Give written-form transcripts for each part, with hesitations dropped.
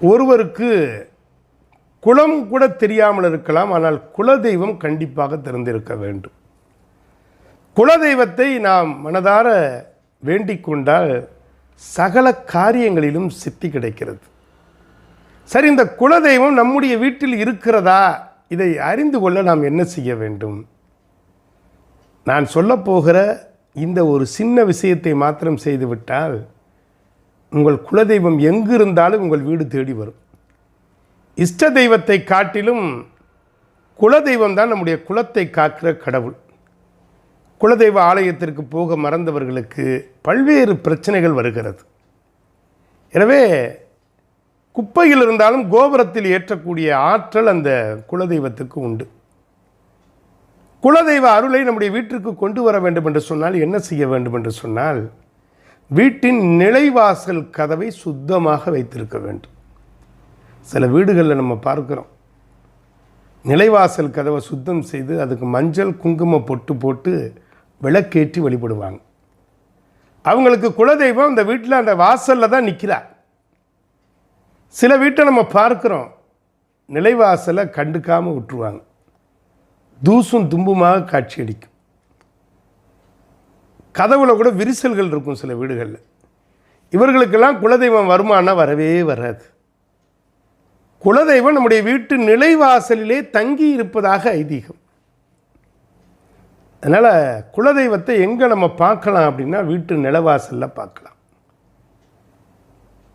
ஒருவருக்கு குலம் கூட தெரியாமல் இருக்கலாம், ஆனால் குலதெய்வம் கண்டிப்பாக தெரிந்திருக்க வேண்டும். குலதெய்வத்தை நாம் மனதார வேண்டிக் கொண்டால் சகல காரியங்களிலும் சித்தி கிடைக்கிறது. சரி, இந்த குலதெய்வம் நம்முடைய வீட்டில் இருக்கிறதா? இதை அறிந்து கொள்ள நாம் என்ன செய்ய வேண்டும்? நான் சொல்லப்போகிற இந்த ஒரு சின்ன விஷயத்தை மாத்திரம் செய்துவிட்டால் உங்கள் குலதெய்வம் எங்கு இருந்தாலும் உங்கள் வீடு தேடி வரும். இஷ்ட தெய்வத்தை காட்டிலும் குலதெய்வம் தான் நம்முடைய குலத்தை காக்கிற கடவுள். குலதெய்வ ஆலயத்திற்கு போக மறந்தவர்களுக்கு பல்வேறு பிரச்சனைகள் வருகிறது. எனவே குப்பையில் இருந்தாலும் கோபுரத்தில் ஏற்றக்கூடிய ஆற்றல் அந்த குலதெய்வத்துக்கு உண்டு. குலதெய்வ அருளை நம்முடைய வீட்டிற்கு கொண்டு வர வேண்டும் என்று சொன்னால் என்ன செய்ய வேண்டும் என்று சொன்னால், வீட்டின் நிலைவாசல் கதவை சுத்தமாக வைத்திருக்க வேண்டும். சில வீடுகளில் நம்ம பார்க்குறோம், நிலைவாசல் கதவை சுத்தம் செய்து அதுக்கு மஞ்சள் குங்குமம் பொட்டு போட்டு விளக்கேற்றி வழிபடுவாங்க. அவங்களுக்கு குலதெய்வம் அந்த வீட்டில் அந்த வாசலில் தான் நிற்கிறார். சில வீட்டை நம்ம பார்க்குறோம், நிலைவாசலை கண்டுக்காமல் விட்டுருவாங்க, தூசும் தும்புமாக காட்சியளிக்கும். கதவுல கூட விரிசல்கள் இருக்கும் சில வீடுகளில். இவர்களுக்கெல்லாம் குலதெய்வம் வருமானா வரவே வராது. குலதெய்வம் நம்முடைய வீட்டு நிலைவாசலிலே தங்கி இருப்பதாக ஐதீகம். அதனால் குலதெய்வத்தை எங்கே நம்ம பார்க்கலாம் அப்படின்னா வீட்டு நிலவாசலில் பார்க்கலாம்.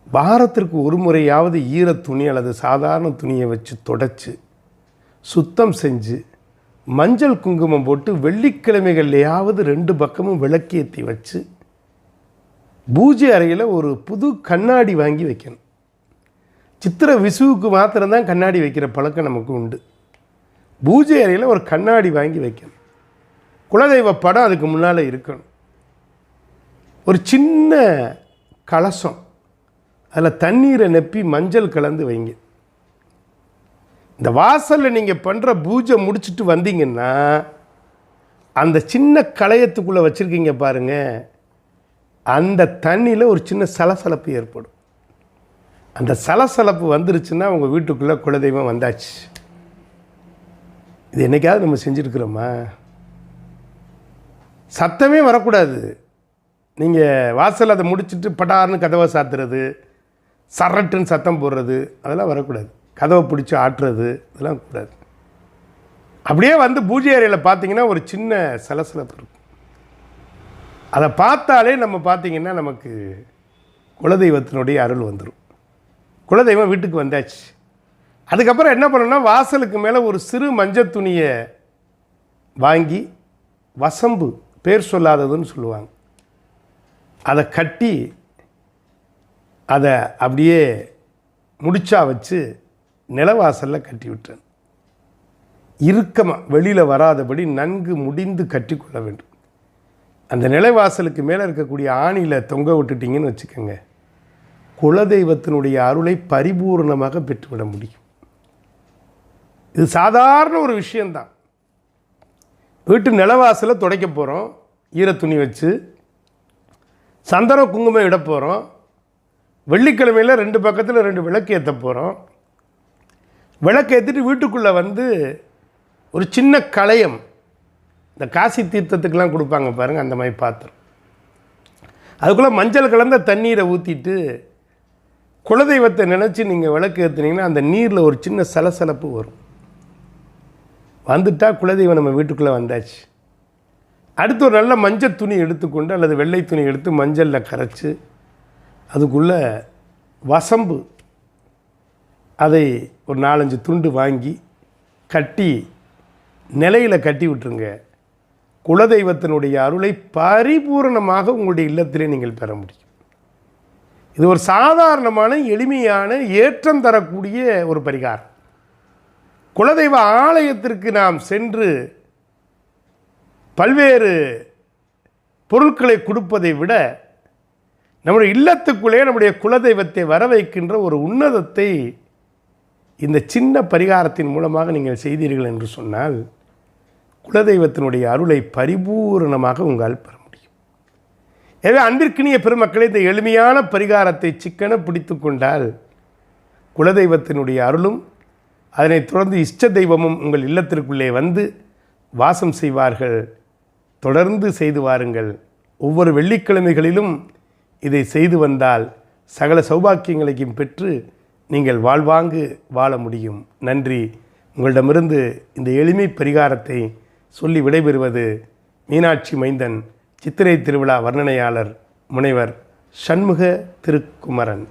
வாரத்திற்கு ஒரு முறையாவது ஈர துணி அல்லது சாதாரண துணியை வச்சு தொடச்சி சுத்தம் செஞ்சு மஞ்சள் குங்குமம் போட்டு வெள்ளிக்கிழமைகள்லையாவது 2 பக்கமும் விளக்கேற்றி வச்சு பூஜை அறையில் ஒரு புது கண்ணாடி வாங்கி வைக்கணும். சித்திரை விசுவுக்கு மாத்திரம்தான் கண்ணாடி வைக்கிற பழக்கம் நமக்கு உண்டு. பூஜை அறையில் ஒரு கண்ணாடி வாங்கி வைக்கணும். குலதெய்வ படம் அதுக்கு முன்னால் இருக்கணும். ஒரு சின்ன கலசம், அதில் தண்ணீரை நெப்பி மஞ்சள் கலந்து வைங்க. இந்த வாசலில் நீங்கள் பண்ணுற பூஜை முடிச்சுட்டு வந்தீங்கன்னா அந்த சின்ன களையத்துக்குள்ளே வச்சுருக்கீங்க பாருங்கள், அந்த தண்ணியில் ஒரு சின்ன சலசலப்பு ஏற்படும். அந்த சலசலப்பு வந்துருச்சுன்னா உங்கள் வீட்டுக்குள்ளே குலதெய்வம் வந்தாச்சு. இது என்னைக்காவது நம்ம செஞ்சுருக்கிறோமா? சத்தமே வரக்கூடாது. நீங்கள் வாசல் அதை முடிச்சுட்டு பட்டார்னு கதவை சாத்துறது, சரட்டுன்னு சத்தம் போடுறது, அதெல்லாம் வரக்கூடாது. கதவை பிடிச்சி ஆட்டுறது, இதெல்லாம் கூடாது. அப்படியே வந்து பூஜை அறையில் பார்த்தீங்கன்னா ஒரு சின்ன சலசலப்பு இருக்கும். அதை பார்த்தாலே நம்ம பார்த்திங்கன்னா நமக்கு குலதெய்வத்தினுடைய அருள் வந்துடும். குலதெய்வம் வீட்டுக்கு வந்தாச்சு. அதுக்கப்புறம் என்ன பண்ணணும்னா, வாசலுக்கு மேலே ஒரு சிறு மஞ்சள் துணியை வாங்கி, வசம்பு பேர் சொல்லாததுன்னு சொல்லுவாங்க, அதை கட்டி அதை அப்படியே முடிச்சா வச்சு நிலவாசலில் கட்டி விட்டேன். இறுக்கமாக வெளியில் வராதபடி நன்கு முடிந்து கட்டி கொள்ள வேண்டும். அந்த நிலைவாசலுக்கு மேலே இருக்கக்கூடிய ஆணியில் தொங்க விட்டுட்டிங்கன்னு வச்சுக்கோங்க, குலதெய்வத்தினுடைய அருளை பரிபூர்ணமாக பெற்றுவிட முடியும். இது சாதாரண ஒரு விஷயந்தான். வீட்டு நிலவாசலை துடைக்க போகிறோம், ஈர துணி வச்சு சந்தனம் குங்குமம் இட போகிறோம். வெள்ளிக்கிழமையில் 2 பக்கத்தில் 2 விளக்கு ஏற்ற போகிறோம். விளக்கு ஏற்றிட்டு வீட்டுக்குள்ளே வந்து ஒரு சின்ன களையம், இந்த காசி தீர்த்தத்துக்கெலாம் கொடுப்பாங்க பாருங்கள், அந்த மாதிரி பாத்திரம், அதுக்குள்ளே மஞ்சள் கலந்த தண்ணீரை ஊற்றிட்டு குலதெய்வத்தை நினச்சி நீங்கள் விளக்கு ஏற்றுனீங்கன்னா அந்த நீரில் ஒரு சின்ன சலசலப்பு வரும். வந்துட்டால் குலதெய்வம் நம்ம வீட்டுக்குள்ளே வந்தாச்சு. அடுத்து ஒரு நல்ல மஞ்சள் துணி எடுத்துக்கொண்டு அல்லது வெள்ளை துணி எடுத்து மஞ்சளில் கரைச்சி அதுக்குள்ளே வசம்பு அதை ஒரு 4-5 துண்டு வாங்கி கட்டி நிலையில் கட்டி விட்டுருங்க. குலதெய்வத்தினுடைய அருளை பரிபூர்ணமாக உங்களுடைய இல்லத்திலே நீங்கள் பெற முடியும். இது ஒரு சாதாரணமான எளிமையான ஏற்றம் தரக்கூடிய ஒரு பரிகாரம். குலதெய்வ ஆலயத்திற்கு நாம் சென்று பல்வேறு பொருட்களை கொடுப்பதை விட நம்முடைய இல்லத்துக்குள்ளே நம்முடைய குலதெய்வத்தை வர வைக்கின்ற ஒரு உன்னதத்தை இந்த சின்ன பரிகாரத்தின் மூலமாக நீங்கள் செய்தீர்கள் என்று சொன்னால் குலதெய்வத்தினுடைய அருளை பரிபூரணமாக உங்களால் பெற முடியும். எனவே அன்பிற்கினிய பெருமக்களே, இந்த எளிமையான பரிகாரத்தை சிக்கன பிடித்து கொண்டால் குலதெய்வத்தினுடைய அருளும் அதனைத் தொடர்ந்து இஷ்ட தெய்வமும் உங்கள் இல்லத்திற்குள்ளே வந்து வாசம் செய்வார்கள். தொடர்ந்து செய்து வாருங்கள். ஒவ்வொரு வெள்ளிக்கிழமைகளிலும் இதை செய்து வந்தால் சகல சௌபாக்கியங்களையும் பெற்று நீங்கள் வாழ்வாங்கு வாழ முடியும். நன்றி. உங்களிடமிருந்து இந்த எளிமை பரிகாரத்தை சொல்லி விடைபெறுவது மீனாட்சி மைந்தன், சித்திரை திருவிழா வர்ணனையாளர் முனைவர் சண்முக திருக்குமரன்.